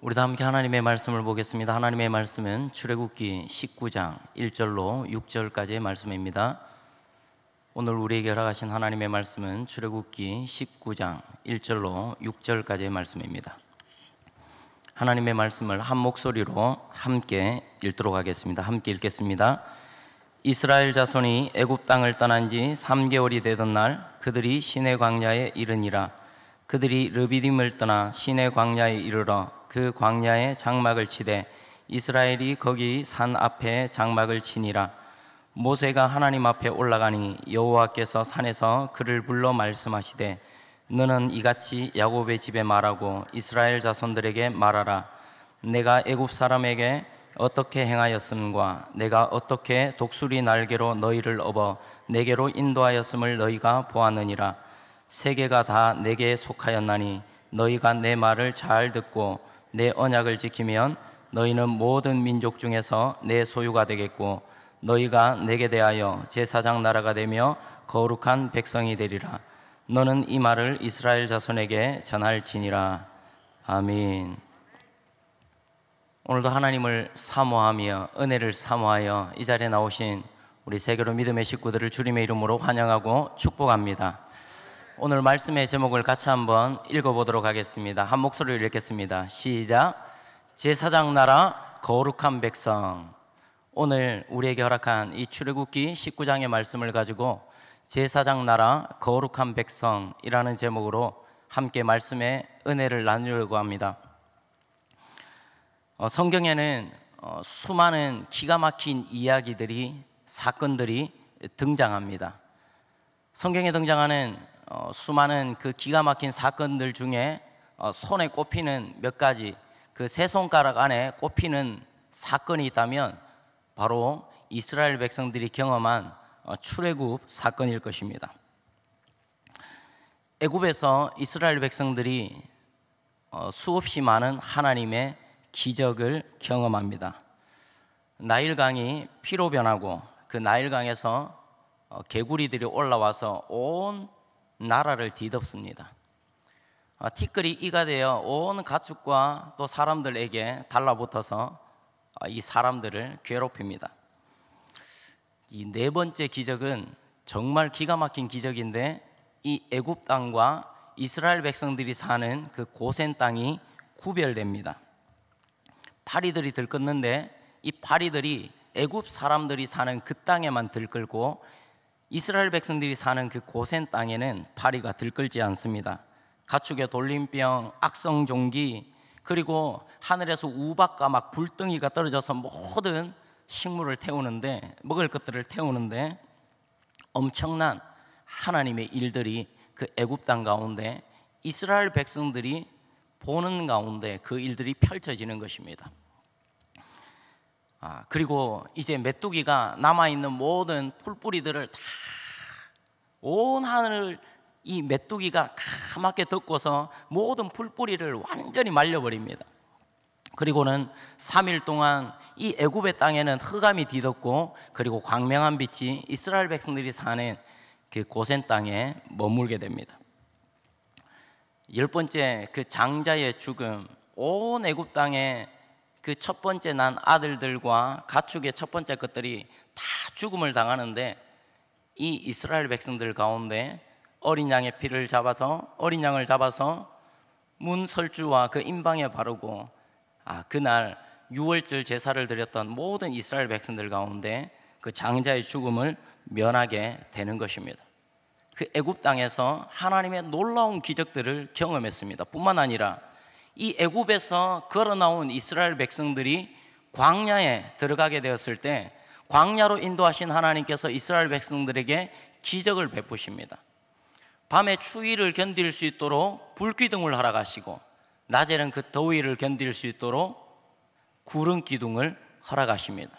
우리 다 함께 하나님의 말씀을 보겠습니다. 하나님의 말씀은 출애굽기 19장 1절로 6절까지의 말씀입니다. 오늘 우리에게 허락하신 하나님의 말씀은 출애굽기 19장 1절로 6절까지의 말씀입니다. 하나님의 말씀을 한 목소리로 함께 읽도록 하겠습니다. 함께 읽겠습니다. 이스라엘 자손이 애굽 땅을 떠난 지 3개월이 되던 날 그들이 시내 광야에 이르니라. 그들이 르비딤을 떠나 시내 광야에 이르러 그 광야에 장막을 치되 이스라엘이 거기 산 앞에 장막을 치니라. 모세가 하나님 앞에 올라가니 여호와께서 산에서 그를 불러 말씀하시되 너는 이같이 야곱의 집에 말하고 이스라엘 자손들에게 말하라. 내가 애굽 사람에게 어떻게 행하였음과 내가 어떻게 독수리 날개로 너희를 업어 내게로 인도하였음을 너희가 보았느니라. 세계가 다 내게 속하였나니 너희가 내 말을 잘 듣고 내 언약을 지키면 너희는 모든 민족 중에서 내 소유가 되겠고 너희가 내게 대하여 제사장 나라가 되며 거룩한 백성이 되리라. 너는 이 말을 이스라엘 자손에게 전할지니라. 아멘. 오늘도 하나님을 사모하며 은혜를 사모하여 이 자리에 나오신 우리 세계로 믿음의 식구들을 주님의 이름으로 환영하고 축복합니다. 오늘 말씀의 제목을 같이 한번 읽어보도록 하겠습니다. 한 목소리로 읽겠습니다. 시작. 제사장 나라 거룩한 백성. 오늘 우리에게 허락한 이 출애굽기 19장의 말씀을 가지고 제사장 나라 거룩한 백성이라는 제목으로 함께 말씀의 은혜를 나누려고 합니다. 성경에는 수많은 기가 막힌 이야기들이, 사건들이 등장합니다. 성경에 등장하는 수많은 그 기가 막힌 사건들 중에 손에 꼽히는 몇 가지, 그 세 손가락 안에 꼽히는 사건이 있다면 바로 이스라엘 백성들이 경험한 출애굽 사건일 것입니다. 애굽에서 이스라엘 백성들이 수없이 많은 하나님의 기적을 경험합니다. 나일강이 피로 변하고 그 나일강에서 개구리들이 올라와서 온 나라를 뒤덮습니다. 티끌이 이가 되어 온 가축과 또 사람들에게 달라붙어서 이 사람들을 괴롭힙니다. 이 네 번째 기적은 정말 기가 막힌 기적인데, 이 애굽 땅과 이스라엘 백성들이 사는 그 고센 땅이 구별됩니다. 파리들이 들끓는데 이 파리들이 애굽 사람들이 사는 그 땅에만 들끓고 이스라엘 백성들이 사는 그 고센 땅에는 파리가 들끓지 않습니다. 가축의 돌림병, 악성종기, 그리고 하늘에서 우박과 막 불덩이가 떨어져서 모든 식물을 태우는데, 먹을 것들을 태우는데 엄청난 하나님의 일들이 그 애굽 땅 가운데 이스라엘 백성들이 보는 가운데 그 일들이 펼쳐지는 것입니다. 그리고 이제 메뚜기가 남아있는 모든 풀뿌리들을 다 온 하늘을 이 메뚜기가 까맣게 덮고서 모든 풀뿌리를 완전히 말려버립니다. 그리고는 3일 동안 이 애굽의 땅에는 흑암이 뒤덮고, 그리고 광명한 빛이 이스라엘 백성들이 사는 그 고센 땅에 머물게 됩니다. 10번째 그 장자의 죽음, 온 애굽 땅에 그 첫 번째 난 아들들과 가축의 첫 번째 것들이 다 죽음을 당하는데, 이 이스라엘 백성들 가운데 어린 양의 피를 잡아서, 어린 양을 잡아서 문 설주와 그 임방에 바르고, 그날 유월절 제사를 드렸던 모든 이스라엘 백성들 가운데 그 장자의 죽음을 면하게 되는 것입니다. 그 애굽 땅에서 하나님의 놀라운 기적들을 경험했습니다. 뿐만 아니라 이 애굽에서 걸어 나온 이스라엘 백성들이 광야에 들어가게 되었을 때 광야로 인도하신 하나님께서 이스라엘 백성들에게 기적을 베푸십니다. 밤에 추위를 견딜 수 있도록 불기둥을 허락하시고, 낮에는 그 더위를 견딜 수 있도록 구름 기둥을 허락하십니다.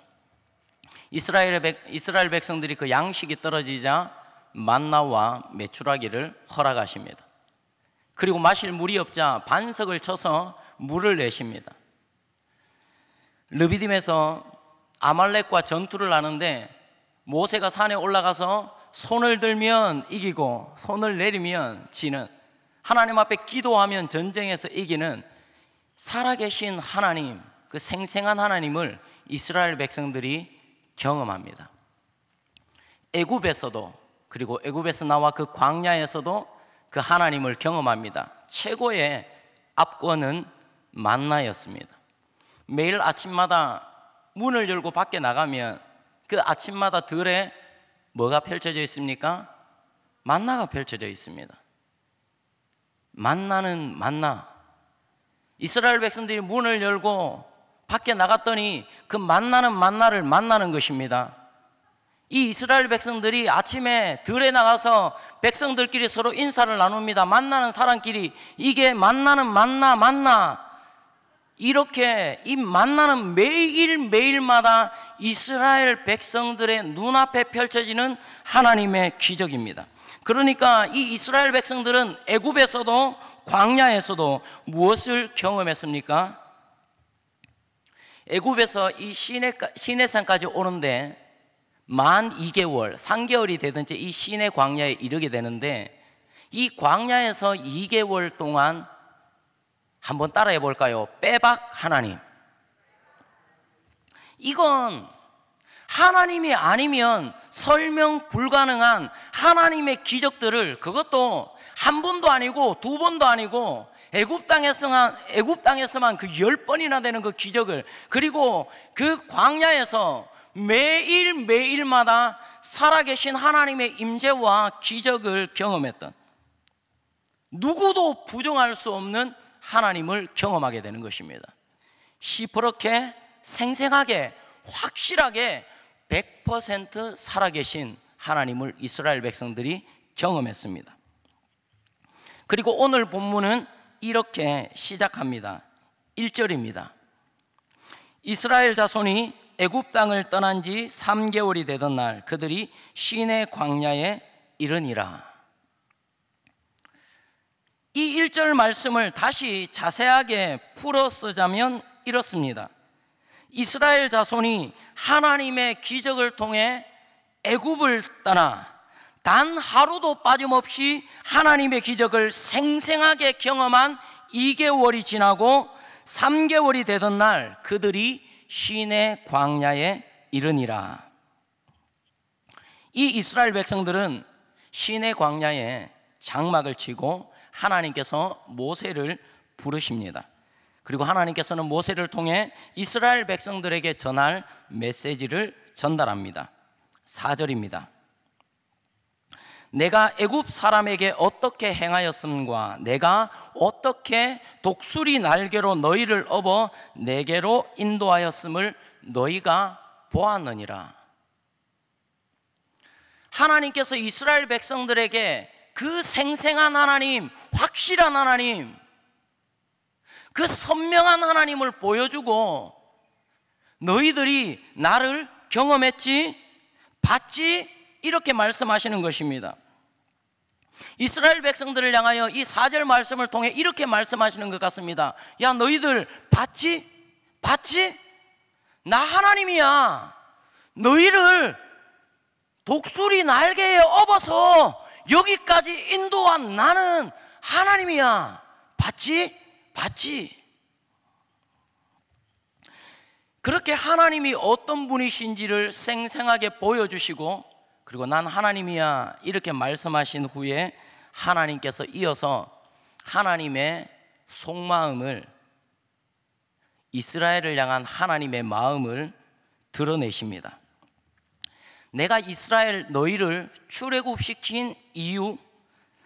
이스라엘 백성들이 그 양식이 떨어지자 만나와 메추라기를 허락하십니다. 그리고 마실 물이 없자 반석을 쳐서 물을 내십니다. 르비딤에서 아말렉과 전투를 하는데 모세가 산에 올라가서 손을 들면 이기고 손을 내리면 지는, 하나님 앞에 기도하면 전쟁에서 이기는 살아계신 하나님, 그 생생한 하나님을 이스라엘 백성들이 경험합니다. 애굽에서도, 그리고 애굽에서 나와 그 광야에서도 그 하나님을 경험합니다. 최고의 압권은 만나였습니다. 매일 아침마다 문을 열고 밖에 나가면 그 아침마다 들에 뭐가 펼쳐져 있습니까? 만나가 펼쳐져 있습니다. 만나는 만나. 이스라엘 백성들이 문을 열고 밖에 나갔더니 그 만나는 만나를 만나는 것입니다. 이 이스라엘 백성들이 아침에 들에 나가서 백성들끼리 서로 인사를 나눕니다. 만나는 사람끼리 이게 만나는 만나 이렇게 이 만나는 매일매일마다 이스라엘 백성들의 눈앞에 펼쳐지는 하나님의 기적입니다. 그러니까 이 이스라엘 백성들은 애굽에서도 광야에서도 무엇을 경험했습니까? 애굽에서 이 시내산까지 오는데 만 2개월, 3개월이 되든지 이 시내 광야에 이르게 되는데, 이 광야에서 2개월 동안 한번 따라해 볼까요? 빼박 하나님. 이건 하나님이 아니면 설명 불가능한 하나님의 기적들을, 그것도 한 번도 아니고 두 번도 아니고 애굽 땅에서만 그 10번이나 되는 그 기적을, 그리고 그 광야에서 매일매일마다 살아계신 하나님의 임재와 기적을 경험했던, 누구도 부정할 수 없는 하나님을 경험하게 되는 것입니다. 시퍼렇게 생생하게 확실하게 100% 살아계신 하나님을 이스라엘 백성들이 경험했습니다. 그리고 오늘 본문은 이렇게 시작합니다. 1절입니다. 이스라엘 자손이 애굽 땅을 떠난 지 3개월이 되던 날 그들이 시내 광야에 이르니라. 이 1절 말씀을 다시 자세하게 풀어 쓰자면 이렇습니다. 이스라엘 자손이 하나님의 기적을 통해 애굽을 떠나 단 하루도 빠짐없이 하나님의 기적을 생생하게 경험한 2개월이 지나고 3개월이 되던 날 그들이 시내 광야에 이르니라. 이 이스라엘 백성들은 시내 광야에 장막을 치고 하나님께서 모세를 부르십니다. 그리고 하나님께서는 모세를 통해 이스라엘 백성들에게 전할 메시지를 전달합니다. 4절입니다. 내가 애굽 사람에게 어떻게 행하였음과 내가 어떻게 독수리 날개로 너희를 업어 내게로 인도하였음을 너희가 보았느니라. 하나님께서 이스라엘 백성들에게 그 생생한 하나님, 확실한 하나님, 그 선명한 하나님을 보여주고 너희들이 나를 경험했지, 봤지, 이렇게 말씀하시는 것입니다. 이스라엘 백성들을 향하여 이 4절 말씀을 통해 이렇게 말씀하시는 것 같습니다. 야, 너희들 봤지? 봤지? 나 하나님이야. 너희를 독수리 날개에 업어서 여기까지 인도한 나는 하나님이야. 봤지? 봤지? 그렇게 하나님이 어떤 분이신지를 생생하게 보여주시고, 그리고 난 하나님이야 이렇게 말씀하신 후에 하나님께서 이어서 하나님의 속마음을, 이스라엘을 향한 하나님의 마음을 드러내십니다. 내가 이스라엘 너희를 출애굽시킨 이유,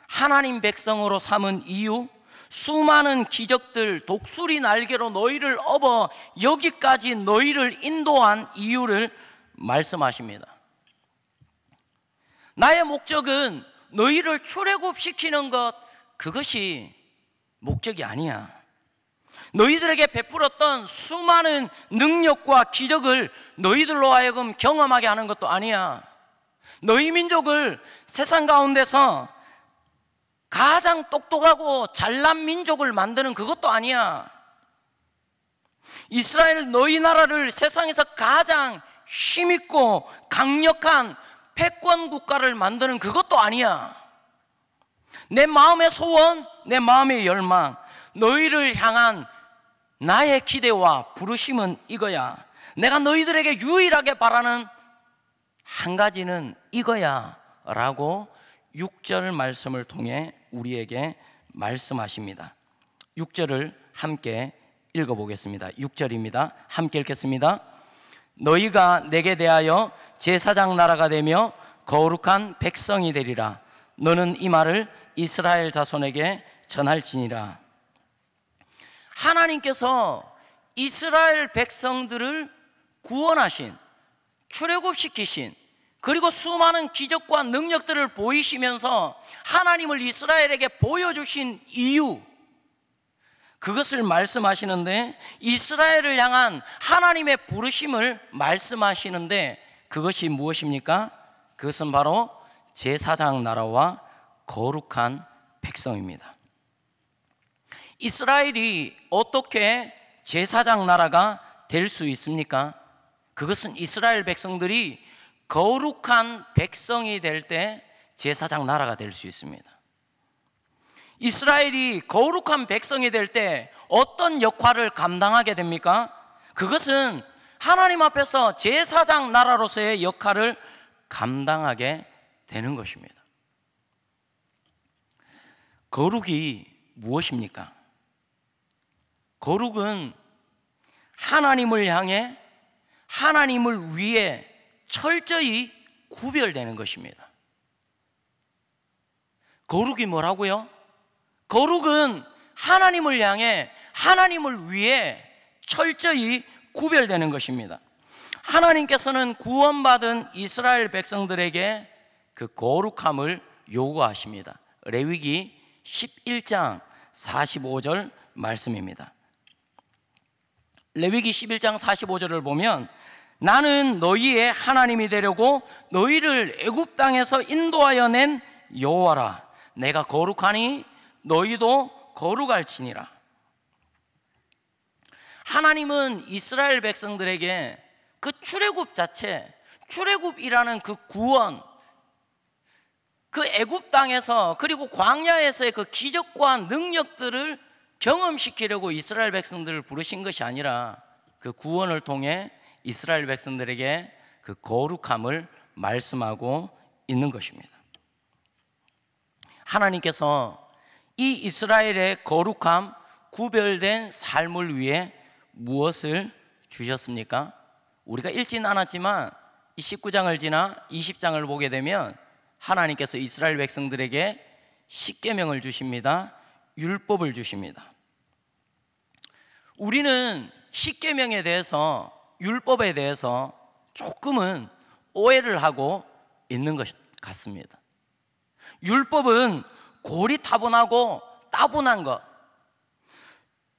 하나님 백성으로 삼은 이유, 수많은 기적들, 독수리 날개로 너희를 업어 여기까지 너희를 인도한 이유를 말씀하십니다. 나의 목적은 너희를 출애굽시키는 것, 그것이 목적이 아니야. 너희들에게 베풀었던 수많은 능력과 기적을 너희들로 하여금 경험하게 하는 것도 아니야. 너희 민족을 세상 가운데서 가장 똑똑하고 잘난 민족을 만드는 그것도 아니야. 이스라엘 너희 나라를 세상에서 가장 힘있고 강력한 패권 국가를 만드는 그것도 아니야. 내 마음의 소원, 내 마음의 열망, 너희를 향한 나의 기대와 부르심은 이거야. 내가 너희들에게 유일하게 바라는 한 가지는 이거야 라고 6절 말씀을 통해 우리에게 말씀하십니다. 6절을 함께 읽어보겠습니다. 6절입니다. 함께 읽겠습니다. 너희가 내게 대하여 제사장 나라가 되며 거룩한 백성이 되리라. 너는 이 말을 이스라엘 자손에게 전할지니라. 하나님께서 이스라엘 백성들을 구원하신, 출애굽시키신, 그리고 수많은 기적과 능력들을 보이시면서 하나님을 이스라엘에게 보여주신 이유, 그것을 말씀하시는데, 이스라엘을 향한 하나님의 부르심을 말씀하시는데, 그것이 무엇입니까? 그것은 바로 제사장 나라와 거룩한 백성입니다. 이스라엘이 어떻게 제사장 나라가 될 수 있습니까? 그것은 이스라엘 백성들이 거룩한 백성이 될 때 제사장 나라가 될 수 있습니다. 이스라엘이 거룩한 백성이 될 때 어떤 역할을 감당하게 됩니까? 그것은 하나님 앞에서 제사장 나라로서의 역할을 감당하게 되는 것입니다. 거룩이 무엇입니까? 거룩은 하나님을 향해, 하나님을 위해 철저히 구별되는 것입니다. 거룩이 뭐라고요? 거룩은 하나님을 향해, 하나님을 위해 철저히 구별되는 것입니다. 하나님께서는 구원받은 이스라엘 백성들에게 그 거룩함을 요구하십니다. 레위기 11장 45절 말씀입니다. 레위기 11장 45절을 보면, 나는 너희의 하나님이 되려고 너희를 애굽 땅에서 인도하여 낸 여호와라. 내가 거룩하니 너희도 거룩할지니라. 하나님은 이스라엘 백성들에게 그 출애굽 자체, 출애굽이라는 그 구원, 그 애굽 땅에서, 그리고 광야에서의 그 기적과 능력들을 경험시키려고 이스라엘 백성들을 부르신 것이 아니라, 그 구원을 통해 이스라엘 백성들에게 그 거룩함을 말씀하고 있는 것입니다. 하나님께서 이 이스라엘의 거룩함, 구별된 삶을 위해 무엇을 주셨습니까? 우리가 읽지는 않았지만 이 19장을 지나 20장을 보게 되면 하나님께서 이스라엘 백성들에게 십계명을 주십니다. 율법을 주십니다. 우리는 십계명에 대해서, 율법에 대해서 조금은 오해를 하고 있는 것 같습니다. 율법은 고리타분하고 따분한 것,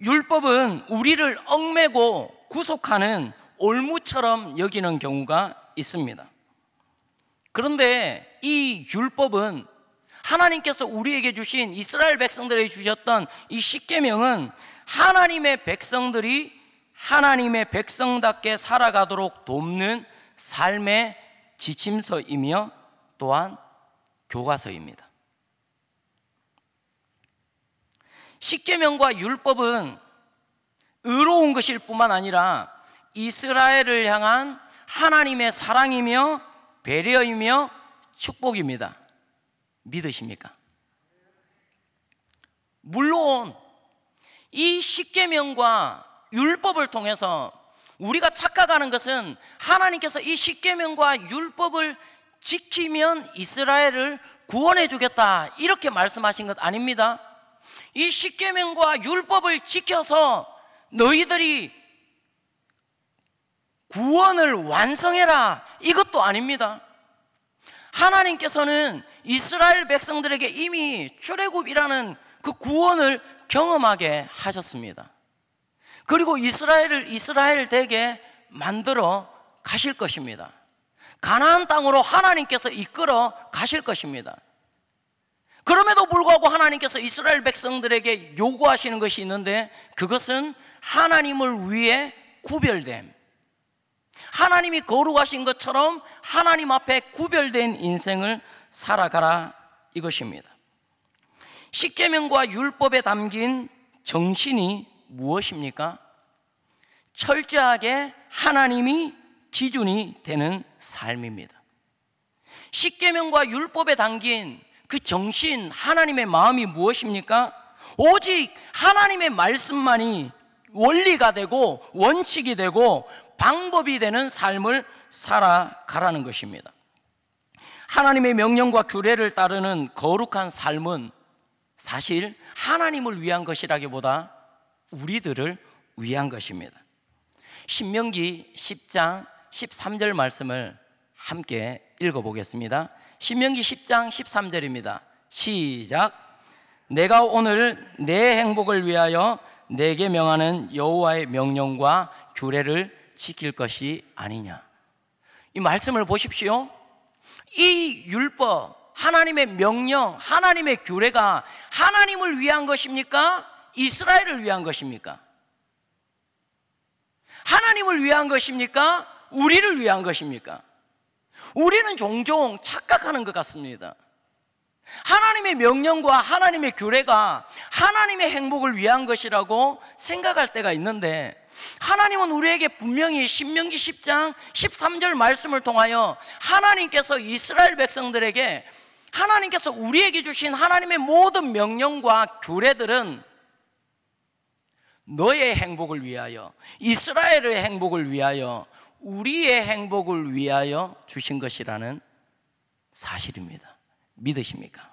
율법은 우리를 얽매고 구속하는 올무처럼 여기는 경우가 있습니다. 그런데 이 율법은, 하나님께서 우리에게 주신, 이스라엘 백성들에게 주셨던 이 십계명은 하나님의 백성들이 하나님의 백성답게 살아가도록 돕는 삶의 지침서이며 또한 교과서입니다. 십계명과 율법은 의로운 것일 뿐만 아니라 이스라엘을 향한 하나님의 사랑이며 배려이며 축복입니다. 믿으십니까? 물론 이 십계명과 율법을 통해서 우리가 착각하는 것은, 하나님께서 이 십계명과 율법을 지키면 이스라엘을 구원해 주겠다, 이렇게 말씀하신 것 아닙니다. 이 십계명과 율법을 지켜서 너희들이 구원을 완성해라, 이것도 아닙니다. 하나님께서는 이스라엘 백성들에게 이미 출애굽이라는 그 구원을 경험하게 하셨습니다. 그리고 이스라엘을 이스라엘 되게 만들어 가실 것입니다. 가나안 땅으로 하나님께서 이끌어 가실 것입니다. 그럼에도 불구하고 하나님께서 이스라엘 백성들에게 요구하시는 것이 있는데, 그것은 하나님을 위해 구별됨, 하나님이 거룩하신 것처럼 하나님 앞에 구별된 인생을 살아가라, 이것입니다. 십계명과 율법에 담긴 정신이 무엇입니까? 철저하게 하나님이 기준이 되는 삶입니다. 십계명과 율법에 담긴 그 정신, 하나님의 마음이 무엇입니까? 오직 하나님의 말씀만이 원리가 되고 원칙이 되고 방법이 되는 삶을 살아가라는 것입니다. 하나님의 명령과 규례를 따르는 거룩한 삶은 사실 하나님을 위한 것이라기보다 우리들을 위한 것입니다. 신명기 10장 13절 말씀을 함께 읽어보겠습니다. 신명기 10장 13절입니다. 시작. 내가 오늘 내 행복을 위하여 내게 명하는 여호와의 명령과 규례를 지킬 것이 아니냐. 이 말씀을 보십시오. 이 율법, 하나님의 명령, 하나님의 규례가 하나님을 위한 것입니까? 이스라엘을 위한 것입니까? 하나님을 위한 것입니까? 우리를 위한 것입니까? 우리는 종종 착각하는 것 같습니다. 하나님의 명령과 하나님의 규례가 하나님의 행복을 위한 것이라고 생각할 때가 있는데, 하나님은 우리에게 분명히 신명기 10장 13절 말씀을 통하여 하나님께서 이스라엘 백성들에게, 하나님께서 우리에게 주신 하나님의 모든 명령과 규례들은 너의 행복을 위하여, 이스라엘의 행복을 위하여, 우리의 행복을 위하여 주신 것이라는 사실입니다. 믿으십니까?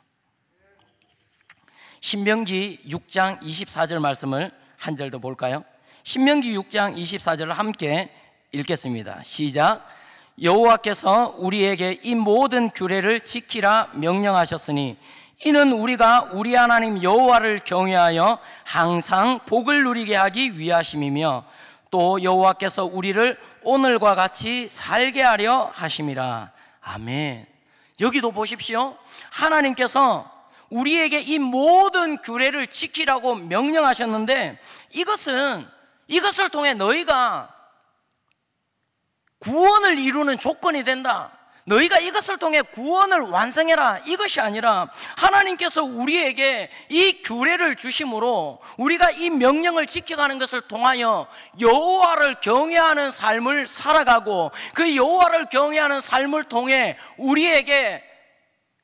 신명기 6장 24절 말씀을 한 절 더 볼까요? 신명기 6장 24절을 함께 읽겠습니다. 시작. 여호와께서 우리에게 이 모든 규례를 지키라 명령하셨으니 이는 우리가 우리 하나님 여호와를 경외하여 항상 복을 누리게 하기 위하심이며 또 여호와께서 우리를 오늘과 같이 살게 하려 하심이라. 아멘. 여기도 보십시오. 하나님께서 우리에게 이 모든 규례를 지키라고 명령하셨는데, 이것을 통해 너희가 구원을 이루는 조건이 된다, 너희가 이것을 통해 구원을 완성해라, 이것이 아니라 하나님께서 우리에게 이 규례를 주심으로 우리가 이 명령을 지켜가는 것을 통하여 여호와를 경외하는 삶을 살아가고, 그 여호와를 경외하는 삶을 통해 우리에게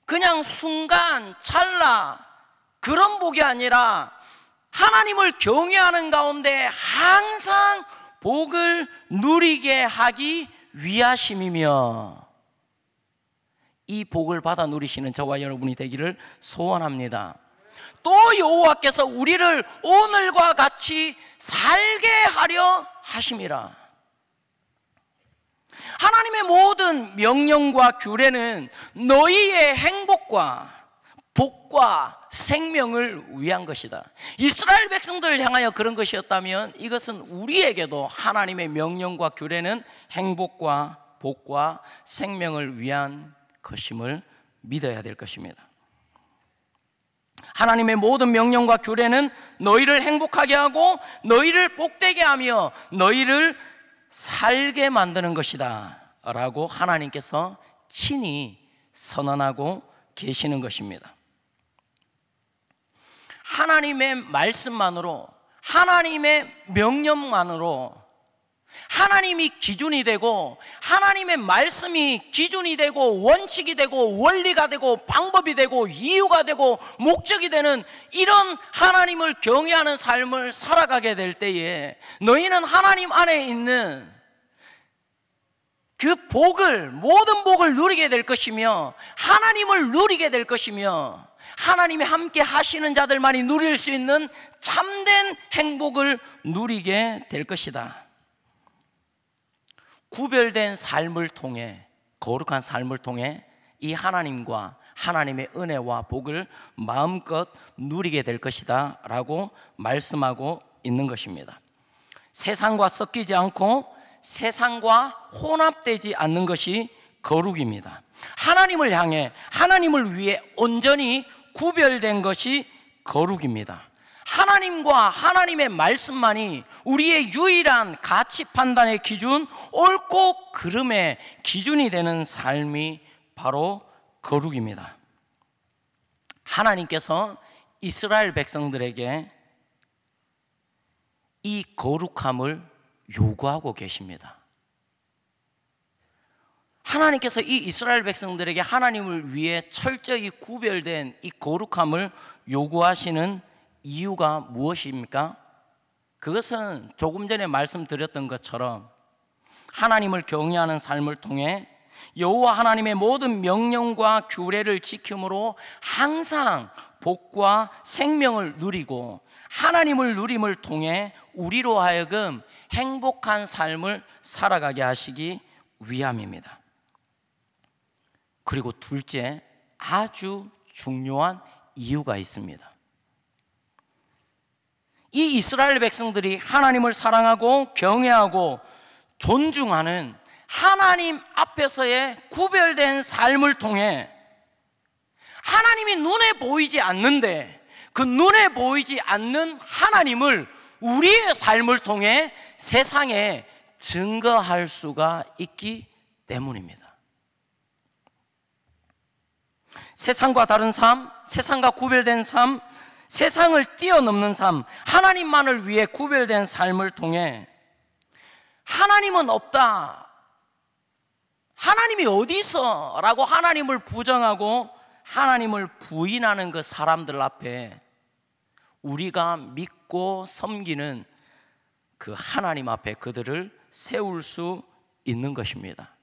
그냥 순간 찰나 그런 복이 아니라 하나님을 경외하는 가운데 항상 복을 누리게 하기 위하심이며, 이 복을 받아 누리시는 저와 여러분이 되기를 소원합니다. 또 여호와께서 우리를 오늘과 같이 살게 하려 하심이라. 하나님의 모든 명령과 규례는 너희의 행복과 복과 생명을 위한 것이다. 이스라엘 백성들을 향하여 그런 것이었다면 이것은 우리에게도 하나님의 명령과 규례는 행복과 복과 생명을 위한 것임을 믿어야 될 것입니다. 하나님의 모든 명령과 규례는 너희를 행복하게 하고 너희를 복되게 하며 너희를 살게 만드는 것이다 라고 하나님께서 친히 선언하고 계시는 것입니다. 하나님의 말씀만으로, 하나님의 명령만으로 하나님이 기준이 되고, 하나님의 말씀이 기준이 되고 원칙이 되고 원리가 되고 방법이 되고 이유가 되고 목적이 되는 이런 하나님을 경외하는 삶을 살아가게 될 때에 너희는 하나님 안에 있는 그 복을, 모든 복을 누리게 될 것이며 하나님을 누리게 될 것이며 하나님이 함께 하시는 자들만이 누릴 수 있는 참된 행복을 누리게 될 것이다. 구별된 삶을 통해, 거룩한 삶을 통해 이 하나님과 하나님의 은혜와 복을 마음껏 누리게 될 것이다 라고 말씀하고 있는 것입니다. 세상과 섞이지 않고 세상과 혼합되지 않는 것이 거룩입니다. 하나님을 향해, 하나님을 위해 온전히 구별된 것이 거룩입니다. 하나님과 하나님의 말씀만이 우리의 유일한 가치 판단의 기준, 옳고 그름의 기준이 되는 삶이 바로 거룩입니다. 하나님께서 이스라엘 백성들에게 이 거룩함을 요구하고 계십니다. 하나님께서 이 이스라엘 백성들에게 하나님을 위해 철저히 구별된 이 거룩함을 요구하시는 이유가 무엇입니까? 그것은 조금 전에 말씀드렸던 것처럼 하나님을 경외하는 삶을 통해 여호와 하나님의 모든 명령과 규례를 지킴으로 항상 복과 생명을 누리고 하나님을 누림을 통해 우리로 하여금 행복한 삶을 살아가게 하시기 위함입니다. 그리고 둘째, 아주 중요한 이유가 있습니다. 이 이스라엘 백성들이 하나님을 사랑하고 경외하고 존중하는 하나님 앞에서의 구별된 삶을 통해 하나님이 눈에 보이지 않는데 그 눈에 보이지 않는 하나님을 우리의 삶을 통해 세상에 증거할 수가 있기 때문입니다. 세상과 다른 삶, 세상과 구별된 삶, 세상을 뛰어넘는 삶, 하나님만을 위해 구별된 삶을 통해 하나님은 없다, 하나님이 어디 있어? 라고 하나님을 부정하고 하나님을 부인하는 그 사람들 앞에 우리가 믿고 섬기는 그 하나님 앞에 그들을 세울 수 있는 것입니다.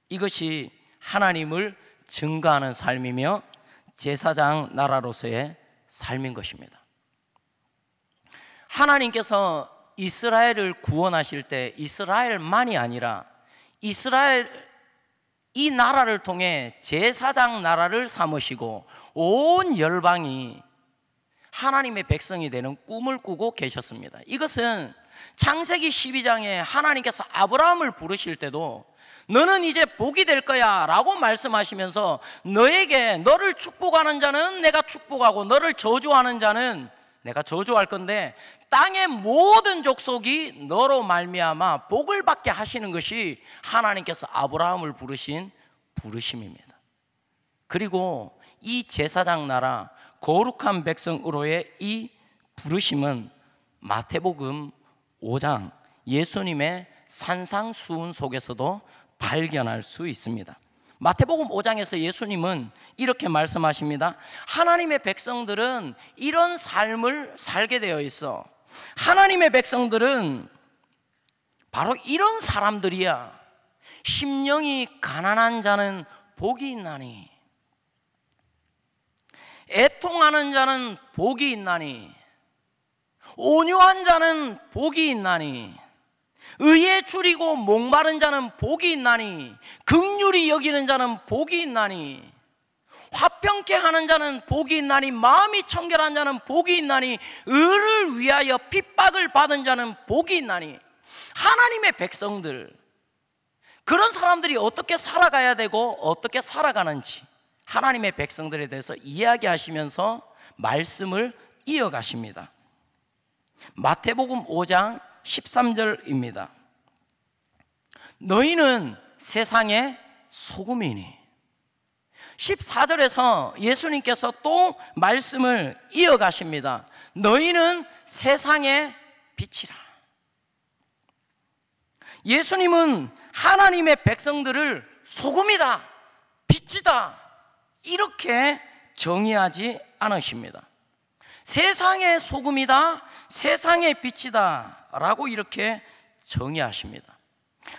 이것이 하나님을 증거하는 삶이며 제사장 나라로서의 삶인 것입니다. 하나님께서 이스라엘을 구원하실 때 이스라엘만이 아니라 이스라엘 이 나라를 통해 제사장 나라를 삼으시고 온 열방이 하나님의 백성이 되는 꿈을 꾸고 계셨습니다. 이것은 창세기 12장에 하나님께서 아브라함을 부르실 때도 너는 이제 복이 될 거야 라고 말씀하시면서 너를 축복하는 자는 내가 축복하고 너를 저주하는 자는 내가 저주할 건데 땅의 모든 족속이 너로 말미암아 복을 받게 하시는 것이 하나님께서 아브라함을 부르신 부르심입니다. 그리고 이 제사장 나라 거룩한 백성으로의 이 부르심은 마태복음 5장 예수님의 산상수훈 속에서도 발견할 수 있습니다. 마태복음 5장에서 예수님은 이렇게 말씀하십니다. 하나님의 백성들은 이런 삶을 살게 되어 있어. 하나님의 백성들은 바로 이런 사람들이야. 심령이 가난한 자는 복이 있나니, 애통하는 자는 복이 있나니, 온유한 자는 복이 있나니, 의에 줄이고 목마른 자는 복이 있나니, 긍휼히 여기는 자는 복이 있나니, 화평케 하는 자는 복이 있나니, 마음이 청결한 자는 복이 있나니, 의를 위하여 핍박을 받은 자는 복이 있나니. 하나님의 백성들, 그런 사람들이 어떻게 살아가야 되고 어떻게 살아가는지 하나님의 백성들에 대해서 이야기하시면서 말씀을 이어가십니다. 마태복음 5장 13절입니다. 너희는 세상의 소금이니. 14절에서 예수님께서 또 말씀을 이어가십니다. 너희는 세상의 빛이라. 예수님은 하나님의 백성들을 소금이다, 빛이다 이렇게 정의하지 않으십니다. 세상의 소금이다, 세상의 빛이다 라고 이렇게 정의하십니다.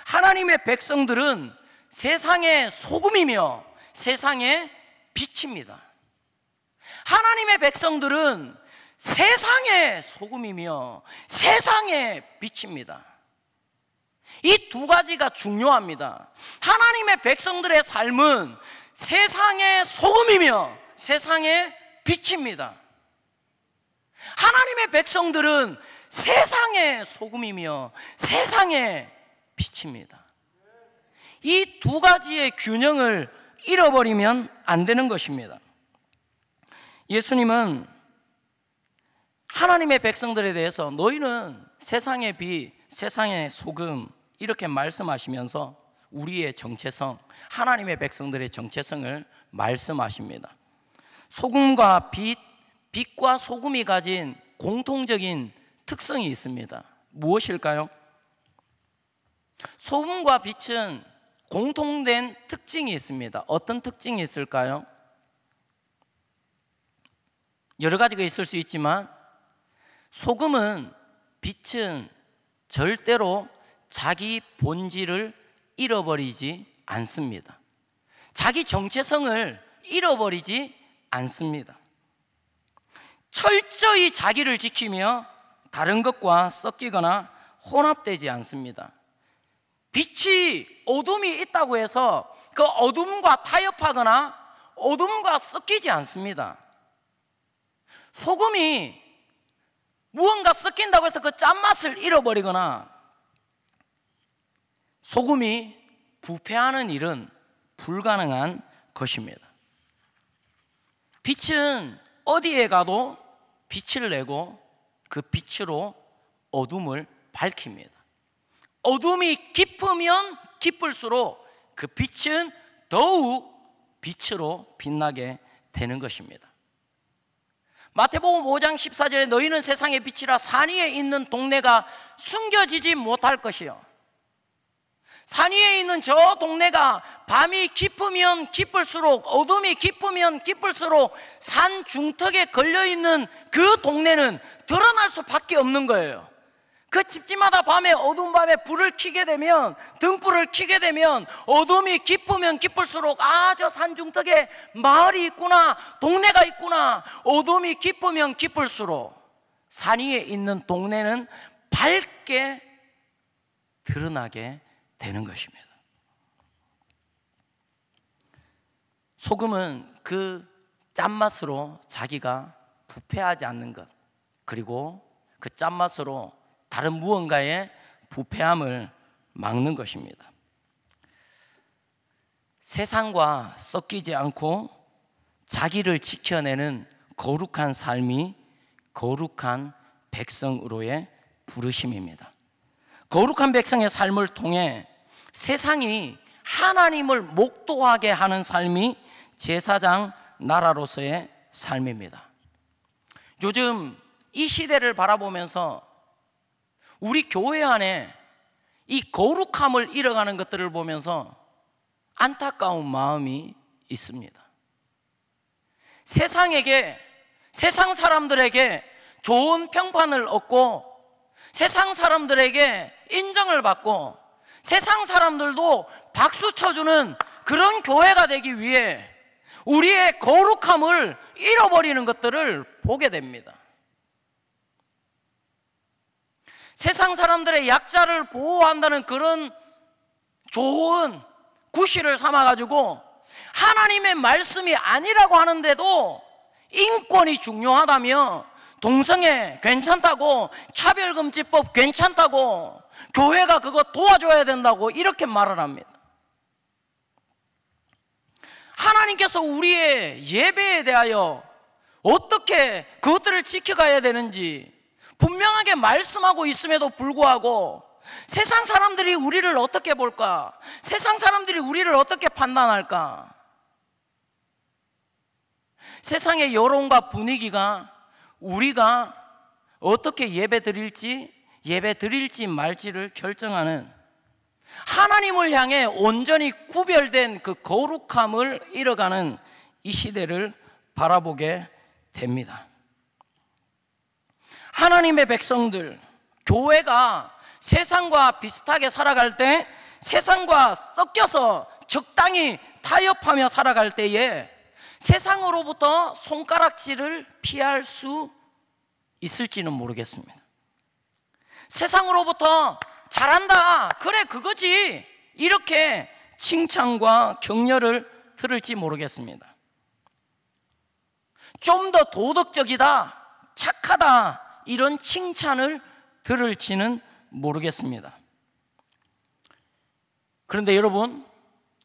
하나님의 백성들은 세상의 소금이며 세상의 빛입니다. 하나님의 백성들은 세상의 소금이며 세상의 빛입니다. 이 두 가지가 중요합니다. 하나님의 백성들의 삶은 세상의 소금이며 세상의 빛입니다. 하나님의 백성들은 세상의 소금이며 세상의 빛입니다. 이 두 가지의 균형을 잃어버리면 안 되는 것입니다. 예수님은 하나님의 백성들에 대해서 너희는 세상의 빛, 세상의 소금 이렇게 말씀하시면서 우리의 정체성, 하나님의 백성들의 정체성을 말씀하십니다. 소금과 빛과 소금이 가진 공통적인 특성이 있습니다. 무엇일까요? 소금과 빛은 공통된 특징이 있습니다. 어떤 특징이 있을까요? 여러 가지가 있을 수 있지만 소금은, 빛은 절대로 자기 본질을 잃어버리지 않습니다. 자기 정체성을 잃어버리지 않습니다. 철저히 자기를 지키며 다른 것과 섞이거나 혼합되지 않습니다. 빛이 어둠이 있다고 해서 그 어둠과 타협하거나 어둠과 섞이지 않습니다. 소금이 무언가 섞인다고 해서 그 짠맛을 잃어버리거나 소금이 부패하는 일은 불가능한 것입니다. 빛은 어디에 가도 빛을 내고 그 빛으로 어둠을 밝힙니다. 어둠이 깊으면 깊을수록 그 빛은 더욱 빛으로 빛나게 되는 것입니다. 마태복음 5장 14절에 너희는 세상의 빛이라 산 위에 있는 동네가 숨겨지지 못할 것이요. 산 위에 있는 저 동네가 밤이 깊으면 깊을수록, 어둠이 깊으면 깊을수록 산 중턱에 걸려있는 그 동네는 드러날 수밖에 없는 거예요. 그 집집마다 밤에, 어두운 밤에 불을 켜게 되면, 등불을 켜게 되면 어둠이 깊으면 깊을수록 저 산 중턱에 마을이 있구나, 동네가 있구나. 어둠이 깊으면 깊을수록 산 위에 있는 동네는 밝게 드러나게 되는 것입니다. 소금은 그 짠맛으로 자기가 부패하지 않는 것, 그리고 그 짠맛으로 다른 무언가의 부패함을 막는 것입니다. 세상과 섞이지 않고 자기를 지켜내는 거룩한 삶이 거룩한 백성으로의 부르심입니다. 거룩한 백성의 삶을 통해 세상이 하나님을 목도하게 하는 삶이 제사장 나라로서의 삶입니다. 요즘 이 시대를 바라보면서 우리 교회 안에 이 거룩함을 잃어가는 것들을 보면서 안타까운 마음이 있습니다. 세상 사람들에게 좋은 평판을 얻고 세상 사람들에게 인정을 받고 세상 사람들도 박수 쳐주는 그런 교회가 되기 위해 우리의 거룩함을 잃어버리는 것들을 보게 됩니다. 세상 사람들의 약자를 보호한다는 그런 좋은 구실을 삼아가지고 하나님의 말씀이 아니라고 하는데도 인권이 중요하다며 동성애 괜찮다고, 차별금지법 괜찮다고, 교회가 그거 도와줘야 된다고 이렇게 말을 합니다. 하나님께서 우리의 예배에 대하여 어떻게 그것들을 지켜가야 되는지 분명하게 말씀하고 있음에도 불구하고 세상 사람들이 우리를 어떻게 볼까? 세상 사람들이 우리를 어떻게 판단할까? 세상의 여론과 분위기가 우리가 어떻게 예배 드릴지 말지를 결정하는, 하나님을 향해 온전히 구별된 그 거룩함을 잃어가는 이 시대를 바라보게 됩니다. 하나님의 백성들, 교회가 세상과 비슷하게 살아갈 때, 세상과 섞여서 적당히 타협하며 살아갈 때에 세상으로부터 손가락질을 피할 수 있을지는 모르겠습니다. 세상으로부터 잘한다, 그래 그거지, 이렇게 칭찬과 격려를 들을지 모르겠습니다. 좀 더 도덕적이다, 착하다, 이런 칭찬을 들을지는 모르겠습니다. 그런데 여러분,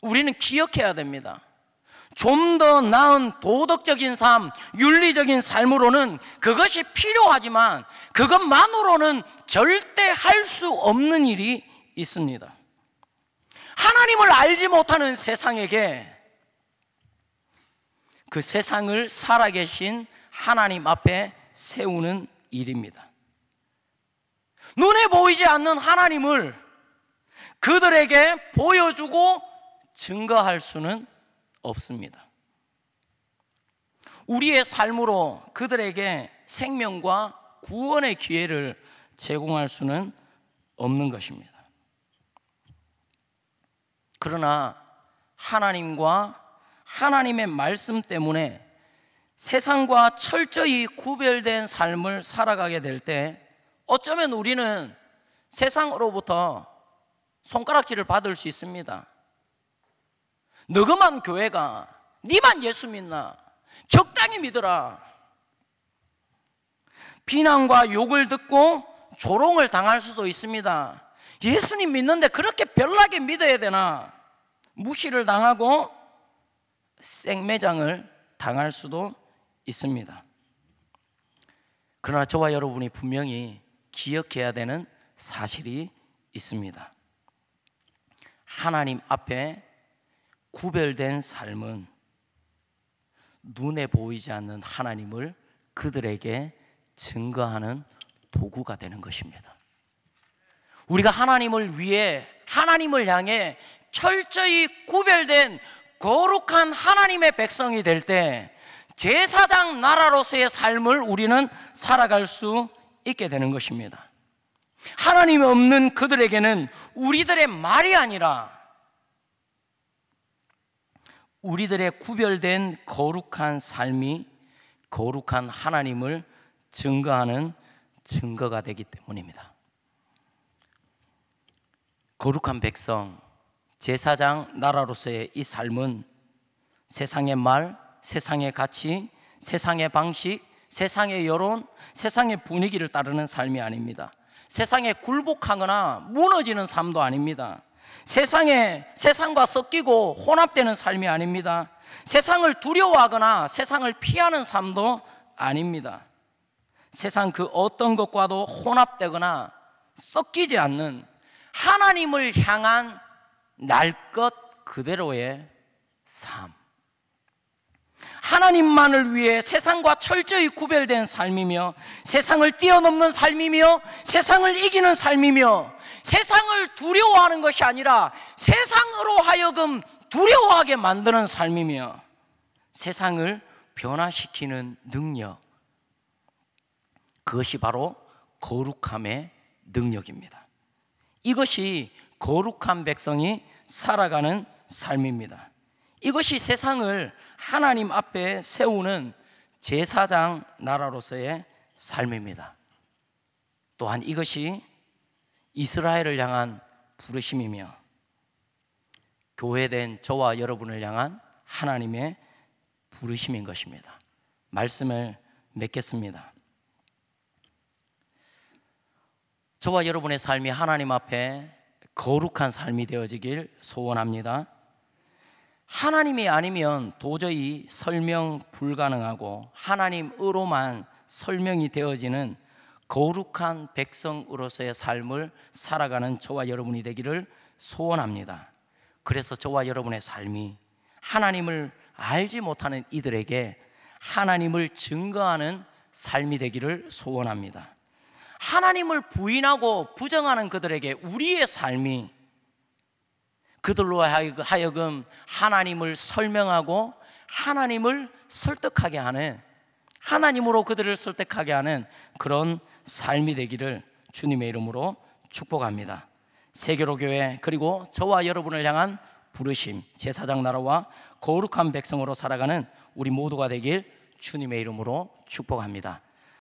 우리는 기억해야 됩니다. 좀 더 나은 도덕적인 삶, 윤리적인 삶으로는 그것이 필요하지만 그것만으로는 절대 할 수 없는 일이 있습니다. 하나님을 알지 못하는 세상에게 그 세상을 살아계신 하나님 앞에 세우는 일입니다. 눈에 보이지 않는 하나님을 그들에게 보여주고 증거할 수는 없습니다. 우리의 삶으로 그들에게 생명과 구원의 기회를 제공할 수는 없는 것입니다. 그러나 하나님과 하나님의 말씀 때문에 세상과 철저히 구별된 삶을 살아가게 될 때 어쩌면 우리는 세상으로부터 손가락질을 받을 수 있습니다. 너그만 교회가, 니만 예수 믿나, 적당히 믿어라. 비난과 욕을 듣고 조롱을 당할 수도 있습니다. 예수님 믿는데 그렇게 별나게 믿어야 되나? 무시를 당하고 생매장을 당할 수도 있습니다. 그러나 저와 여러분이 분명히 기억해야 되는 사실이 있습니다. 하나님 앞에 구별된 삶은 눈에 보이지 않는 하나님을 그들에게 증거하는 도구가 되는 것입니다. 우리가 하나님을 위해, 하나님을 향해 철저히 구별된 거룩한 하나님의 백성이 될 때 제사장 나라로서의 삶을 우리는 살아갈 수 있게 되는 것입니다. 하나님이 없는 그들에게는 우리들의 말이 아니라 우리들의 구별된 거룩한 삶이 거룩한 하나님을 증거하는 증거가 되기 때문입니다. 거룩한 백성, 제사장 나라로서의 이 삶은 세상의 말, 세상의 가치, 세상의 방식, 세상의 여론, 세상의 분위기를 따르는 삶이 아닙니다. 세상에 굴복하거나 무너지는 삶도 아닙니다. 세상과 섞이고 혼합되는 삶이 아닙니다. 세상을 두려워하거나 세상을 피하는 삶도 아닙니다. 세상 그 어떤 것과도 혼합되거나 섞이지 않는 하나님을 향한 날 것 그대로의 삶, 하나님만을 위해 세상과 철저히 구별된 삶이며 세상을 뛰어넘는 삶이며 세상을 이기는 삶이며 세상을 두려워하는 것이 아니라 세상으로 하여금 두려워하게 만드는 삶이며 세상을 변화시키는 능력, 그것이 바로 거룩함의 능력입니다. 이것이 거룩한 백성이 살아가는 삶입니다. 이것이 세상을 하나님 앞에 세우는 제사장 나라로서의 삶입니다. 또한 이것이 이스라엘을 향한 부르심이며 교회된 저와 여러분을 향한 하나님의 부르심인 것입니다. 말씀을 맺겠습니다. 저와 여러분의 삶이 하나님 앞에 거룩한 삶이 되어지길 소원합니다. 하나님이 아니면 도저히 설명 불가능하고 하나님으로만 설명이 되어지는 거룩한 백성으로서의 삶을 살아가는 저와 여러분이 되기를 소원합니다. 그래서 저와 여러분의 삶이 하나님을 알지 못하는 이들에게 하나님을 증거하는 삶이 되기를 소원합니다. 하나님을 부인하고 부정하는 그들에게 우리의 삶이 그들로 하여금 하나님을 설명하고 하나님을 설득하게 하는, 하나님으로 그들을 설득하게 하는 그런 삶이 되기를 주님의 이름으로 축복합니다. 세계로교회 그리고 저와 여러분을 향한 부르심, 제사장 나라와 거룩한 백성으로 살아가는 우리 모두가 되길 주님의 이름으로 축복합니다.